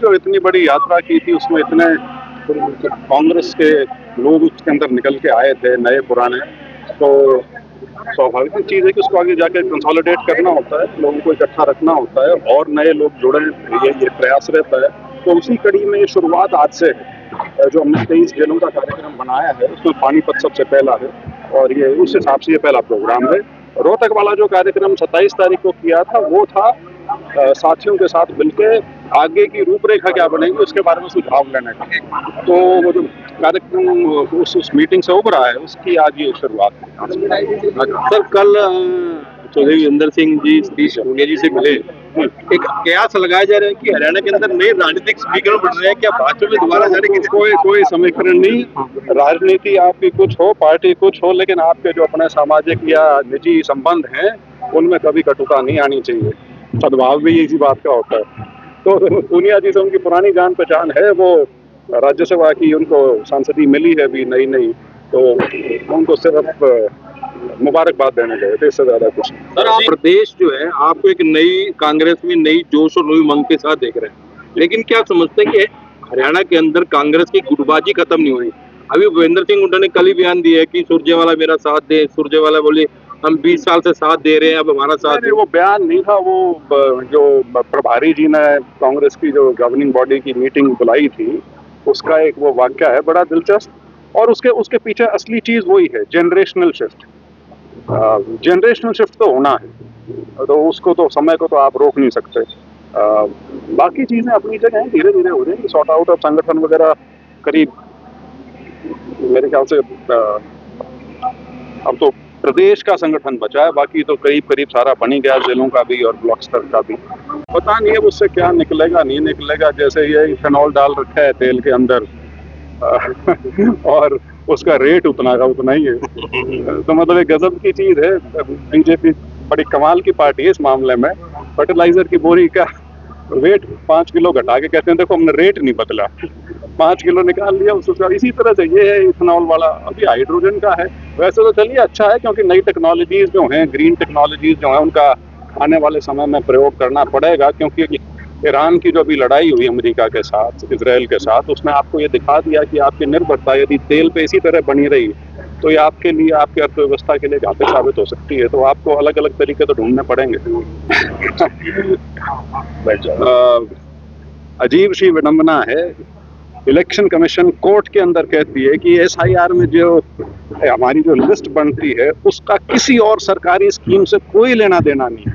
जो इतनी बड़ी यात्रा की थी उसमें इतने कांग्रेस के लोग उसके अंदर निकल के आए थे, नए पुराने, तो स्वाभाविक चीज़ है कि उसको आगे जाकर कंसोलिडेट करना होता है, लोगों को इकट्ठा रखना होता है और नए लोग जुड़े, ये प्रयास रहता है। तो उसी कड़ी में ये शुरुआत आज से है। जो हमने 23 जेलों का कार्यक्रम बनाया है उसमें पानीपत सबसे पहला है और ये उस हिसाब से ये पहला प्रोग्राम है। रोहतक वाला जो कार्यक्रम 27 तारीख को किया था वो था साथियों के साथ मिलकर आगे की रूपरेखा क्या बनेगी उसके बारे में सुझाव लेने का। तो वो जो कार्यक्रम उस मीटिंग से उभरा है उसकी आज ये शुरुआत है। सर कल चौधरी वीरेंद्र सिंह जी सतीश पूनिया जी से मिले, एक कयास लगाया जा रहा है कि हरियाणा के अंदर नए राजनीतिक समीकरण बन रहे हैं, क्या भाजपा में दोबारा जाने की कोई समीकरण नहीं। राजनीति आपकी कुछ हो, पार्टी कुछ हो, लेकिन आपके जो अपने सामाजिक या निजी संबंध हैं उनमें कभी कटुता नहीं आनी चाहिए। सद्भाव भी इसी बात का होता है। तो पूनिया जी से उनकी पुरानी जान पहचान है, वो राज्यसभा की उनको सांसदी मिली है अभी नई, तो उनको सिर्फ मुबारकबाद देने गए थे, इससे ज्यादा कुछ। सर प्रदेश जो है आपको एक नई कांग्रेस में नई जोश और नई उमंग के साथ देख रहे हैं, लेकिन क्या समझते हैं कि हरियाणा के अंदर कांग्रेस की गुटबाजी खत्म नहीं हुई? अभी भूपेंद्र सिंह हुड्डा ने कल ही बयान दिया है कि सुरजेवाला मेरा साथ दे, सुरजेवाला बोले हम 20 साल से साथ दे रहे हैं, अब हमारा साथ दे। वो बयान नहीं था, वो जो प्रभारी जी ने कांग्रेस की जो गवर्निंग बॉडी की मीटिंग बुलाई थी उसका एक वो वाक्य है बड़ा दिलचस्प, और उसके पीछे असली चीज वही है, जनरेशनल शिफ्ट। जनरेशनल शिफ्ट तो होना है, तो उसको तो समय को तो आप रोक नहीं सकते। बाकी चीजें अपनी जगह हैं, धीरे धीरे हो जाएंगी सॉर्ट आउट। ऑफ संगठन वगैरह करीब मेरे ख्याल से अब तो प्रदेश का संगठन बचा है, बाकी तो करीब सारा बन ही गया, जिलों का भी और ब्लॉक स्तर का भी। पता नहीं है उससे क्या निकलेगा नहीं निकलेगा, जैसे ये इथेनॉल डाल रखा है तेल के अंदर और उसका रेट उतना का उतना ही है। तो मतलब एक गजब की चीज है। बीजेपी बड़ी कमाल की पार्टी है इस मामले में। फर्टिलाइजर की बोरी का वेट 5 किलो घटा के कहते हैं देखो हमने रेट नहीं बदला, 5 किलो निकाल लिया उसका। इसी तरह से ये है इथेनॉल वाला, अभी हाइड्रोजन का है। वैसे तो चलिए अच्छा है, क्योंकि नई टेक्नोलॉजीज जो हैं, ग्रीन टेक्नोलॉजीज जो हैं, उनका आने वाले समय में प्रयोग करना पड़ेगा, क्योंकि ईरान की जो अभी लड़ाई हुई अमेरिका के साथ, इजराइल के साथ, उसने आपको ये दिखा दिया कि आपकी निर्भरता यदि तेल पे इसी तरह बनी रही तो ये आपके लिए, आपकी अर्थव्यवस्था के लिए घातक साबित हो सकती है। तो आपको अलग अलग तरीके तो ढूंढने पड़ेंगे। अजीब सी विडंबना है, इलेक्शन कमीशन कोर्ट के अंदर कहती है कि SIR में जो हमारी जो लिस्ट बनती है उसका किसी और सरकारी स्कीम से कोई लेना देना नहीं है।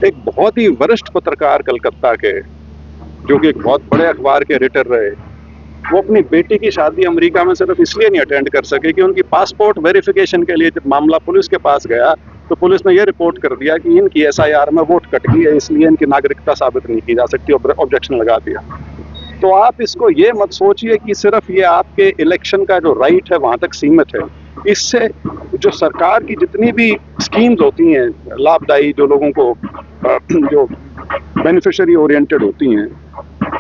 एक बहुत ही वरिष्ठ पत्रकार कलकत्ता के, जो कि एक बहुत बड़े अखबार के एडिटर रहे, वो अपनी बेटी की शादी अमेरिका में सिर्फ इसलिए नहीं अटेंड कर सके कि उनकी पासपोर्ट वेरिफिकेशन के लिए जब मामला पुलिस के पास गया तो पुलिस ने यह रिपोर्ट कर दिया कि इनकी SIR में वोट कट गई है, इसलिए इनकी नागरिकता साबित नहीं की जा सकती, ऑब्जेक्शन लगा दिया। तो आप इसको ये मत सोचिए कि सिर्फ ये आपके इलेक्शन का जो राइट है वहां तक सीमित है। इससे जो सरकार की जितनी भी स्कीम्स होती हैं लाभदायी, जो लोगों को जो बेनिफिशियरी ओरिएंटेड होती हैं,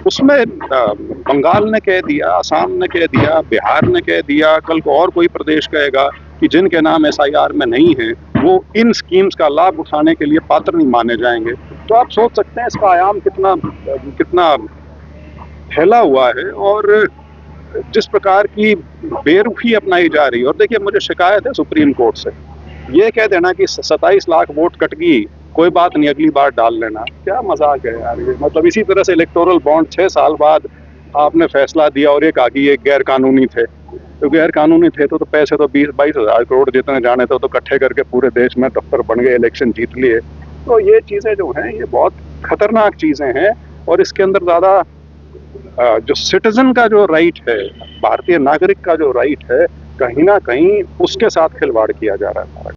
उसमें बंगाल ने कह दिया, आसाम ने कह दिया, बिहार ने कह दिया, कल को और कोई प्रदेश कहेगा कि जिनके नाम SIR में नहीं है वो इन स्कीम्स का लाभ उठाने के लिए पात्र नहीं माने जाएंगे। तो आप सोच सकते हैं इसका आयाम कितना फैला हुआ है और जिस प्रकार की बेरुखी अपनाई जा रही है। और देखिए, मुझे शिकायत है सुप्रीम कोर्ट से, ये कह देना कि 27 लाख वोट कट गई, कोई बात नहीं, अगली बार डाल लेना, क्या मजाक है यार ये। मतलब इसी तरह से इलेक्टोरल बॉन्ड 6 साल बाद आपने फैसला दिया और ये कहा कि ये गैर कानूनी थे। तो गैर कानूनी थे तो पैसे तो 20-22 हज़ार करोड़ जितने जाने थे तो इकट्ठे करके पूरे देश में दफ्तर बन गए, इलेक्शन जीत लिए। तो ये चीज़ें जो हैं ये बहुत खतरनाक चीज़ें हैं और इसके अंदर ज़्यादा जो सिटीजन का जो राइट है, भारतीय नागरिक का जो राइट है, कहीं ना कहीं उसके साथ खिलवाड़ किया जा रहा है।